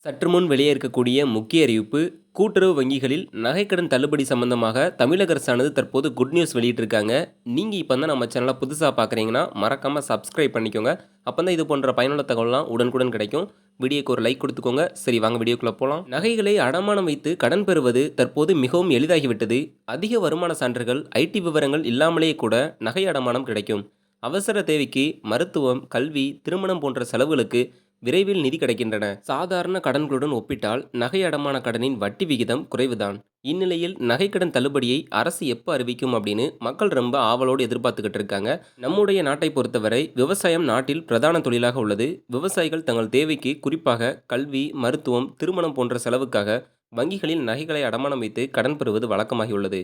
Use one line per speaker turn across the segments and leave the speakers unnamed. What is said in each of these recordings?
சற்று முன் வெளியே இருக்கக்கூடிய முக்கிய அறிவிப்பு. கூட்டுறவு வங்கிகளில் நகைக்கடன் தள்ளுபடி சம்பந்தமாக தமிழக அரசானது தற்போது குட் நியூஸ் வெளியிட்டிருக்காங்க. நீங்க இப்போ தான் நம்ம சேனலை புதுசாக பார்க்குறீங்கன்னா மறக்காம சப்ஸ்கிரைப் பண்ணிக்கோங்க. அப்போ தான் இது போன்ற பயனுள்ள தகவலாம் உடனுக்குடன் கிடைக்கும். வீடியோக்கு ஒரு லைக் கொடுத்துக்கோங்க. சரி, வாங்க வீடியோக்குள்ள போகலாம். நகைகளை அடமானம் வைத்து கடன் பெறுவது தற்போது மிகவும் எளிதாகிவிட்டது. அதிக வருமான சான்றுகள், ஐடி விவரங்கள் இல்லாமலேயே கூட நகை அடமானம் கிடைக்கும். அவசர தேவைக்கு, மருத்துவம், கல்வி, திருமணம் போன்ற செலவுகளுக்கு விரைவில் நிதி கிடைக்கின்றன. சாதாரண கடன்களுடன் ஒப்பிட்டால் நகை அடமான கடனின் வட்டி விகிதம் குறைவுதான். இந்நிலையில் நகைக்கடன் தள்ளுபடியை அரசு எப்போ அறிவிக்கும் அப்படின்னு மக்கள் ரொம்ப ஆவலோடு எதிர்பார்த்துக்கிட்டு இருக்காங்க. நம்முடைய நாட்டை பொறுத்தவரை விவசாயம் நாட்டில் பிரதான தொழிலாக உள்ளது. விவசாயிகள் தங்கள் தேவைக்கு, குறிப்பாக கல்வி, மருத்துவம், திருமணம் போன்ற செலவுக்காக வங்கிகளில் நகைகளை அடமானம் வைத்து கடன் பெறுவது வழக்கமாகியுள்ளது.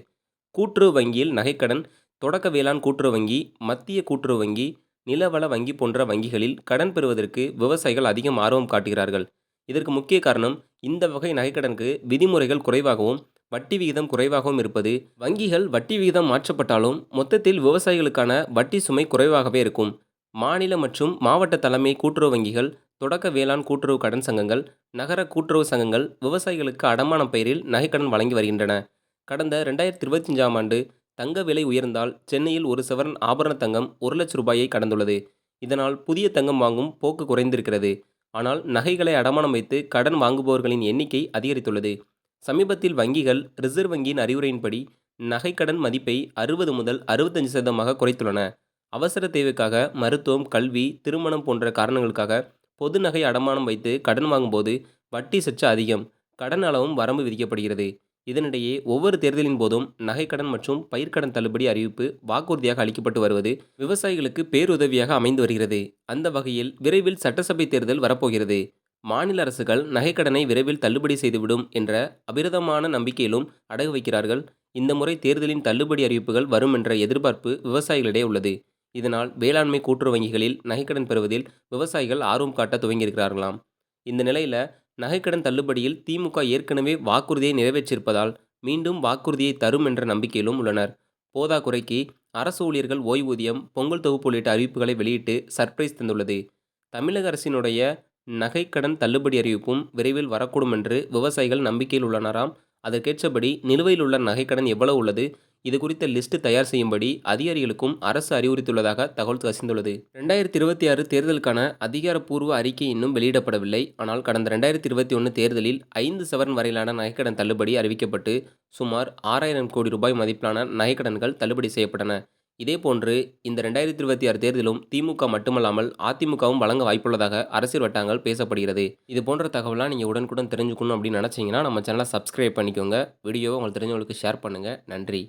கூட்டுறவு வங்கியில் நகைக்கடன், தொடக்க வேளாண் கூட்டுறவு வங்கி, மத்திய கூட்டுறவு வங்கி, நிலவள வங்கி போன்ற வங்கிகளில் கடன் பெறுவதற்கு விவசாயிகள் அதிகம் ஆர்வம் காட்டுகிறார்கள். இதற்கு முக்கிய காரணம், இந்த வகை நகைக்கடனுக்கு விதிமுறைகள் குறைவாகவும் வட்டி விகிதம் குறைவாகவும் இருப்பது. வங்கிகள் வட்டி விகிதம் மாற்றப்பட்டாலும் மொத்தத்தில் விவசாயிகளுக்கான வட்டி சுமை குறைவாகவே இருக்கும். மாநில மற்றும் மாவட்ட தலைமை கூட்டுறவு வங்கிகள், தொடக்க வேளாண் கூட்டுறவு கடன் சங்கங்கள், நகர கூட்டுறவு சங்கங்கள் விவசாயிகளுக்கு அடமானம் பெயரில் நகைக்கடன் வழங்கி வருகின்றன. கடந்த 2025ஆம் ஆண்டு தங்க விலை உயர்ந்தால் சென்னையில் ஒரு சவரன் ஆபரண தங்கம் ரூ. 1,00,000 கடந்துள்ளது. இதனால் புதிய தங்கம் வாங்கும் போக்கு குறைந்திருக்கிறது. ஆனால் நகைகளை அடமானம் வைத்து கடன் வாங்குபவர்களின் எண்ணிக்கை அதிகரித்துள்ளது. சமீபத்தில் வங்கிகள் ரிசர்வ் வங்கியின் அறிவுரையின்படி நகைக்கடன் மதிப்பை 60 முதல் 65% குறைத்துள்ளன. அவசர தேவைக்காக, மருத்துவம், கல்வி, திருமணம் போன்ற காரணங்களுக்காக பொது நகை அடமானம் வைத்து கடன் வாங்கும்போது வட்டி சற்று அதிகம். கடன் அளவும் வரம்பு விதிக்கப்படுகிறது. இதனிடையே ஒவ்வொரு தேர்தலின் போதும் நகைக்கடன் மற்றும் பயிர்க்கடன் தள்ளுபடி அறிவிப்பு வாக்குறுதியாக அளிக்கப்பட்டு வருவது விவசாயிகளுக்கு பேருதவியாக அமைந்து வருகிறது. அந்த வகையில் விரைவில் சட்டசபை தேர்தல் வரப்போகிறது. மாநில அரசுகள் நகைக்கடனை விரைவில் தள்ளுபடி செய்துவிடும் என்ற அபிரதமான நம்பிக்கையிலும் அடகு வைக்கிறார்கள். இந்த முறை தேர்தலின் தள்ளுபடி அறிவிப்புகள் வரும் என்ற எதிர்பார்ப்பு விவசாயிகளிடையே உள்ளது. இதனால் வேளாண்மை கூட்டுறவு வங்கிகளில் நகைக்கடன் பெறுவதில் விவசாயிகள் ஆர்வம் காட்ட துவங்கியிருக்கிறார்களாம். இந்த நிலையில் நகைக்கடன் தள்ளுபடியில் திமுக ஏற்கனவே வாக்குறுதியை நிறைவேற்றியிருப்பதால் மீண்டும் வாக்குறுதியை தரும் என்ற நம்பிக்கையிலும் உள்ளனர். போதாக்குறைக்கு அரசு ஊழியர்கள் ஓய்வூதியம், பொங்கல் தொகுப்பு உள்ளிட்ட அறிவிப்புகளை வெளியிட்டு சர்ப்ரைஸ் தந்துள்ளது. தமிழக அரசினுடைய நகைக்கடன் தள்ளுபடி அறிவிப்பும் விரைவில் வரக்கூடும் என்று விவசாயிகள் நம்பிக்கையில் உள்ளனராம். அதற்கேற்றபடி நிலுவையில் உள்ள நகைக்கடன் எவ்வளவு உள்ளது, இது குறித்த லிஸ்ட் தயார் செய்யும்படி அதிகாரிகளுக்கும் அரசு அறிவுறுத்தியுள்ளதாக தகவல் கசிந்துள்ளது. 2026 தேர்தலுக்கான அதிகாரப்பூர்வ அறிக்கை இன்னும் வெளியிடப்படவில்லை. ஆனால் கடந்த 2021 தேர்தலில் 5 சவரன் வரையிலான நகைக்கடன் தள்ளுபடி அறிவிக்கப்பட்டு சுமார் 6,000 கோடி ரூபாய் மதிப்பிலான நகைக்கடன்கள் தள்ளுபடி செய்யப்பட்டன. இதேபோன்று இந்த 2026 தேர்தலும் திமுக மட்டுமல்லாமல் அதிமுகவும் வழங்க வாய்ப்புள்ளதாக அரசியல் வட்டாரங்கள் பேசப்படுகிறது. இது போன்ற தகவலாம் நீங்கள் உடனுக்குடன் தெரிஞ்சுக்கணும் அப்படின்னு நினச்சிங்கன்னா நம்ம சேனலை சப்ஸ்கிரைப் பண்ணிக்கோங்க. வீடியோவை உங்களுக்கு தெரிஞ்சவங்களுக்கு ஷேர் பண்ணுங்கள். நன்றி.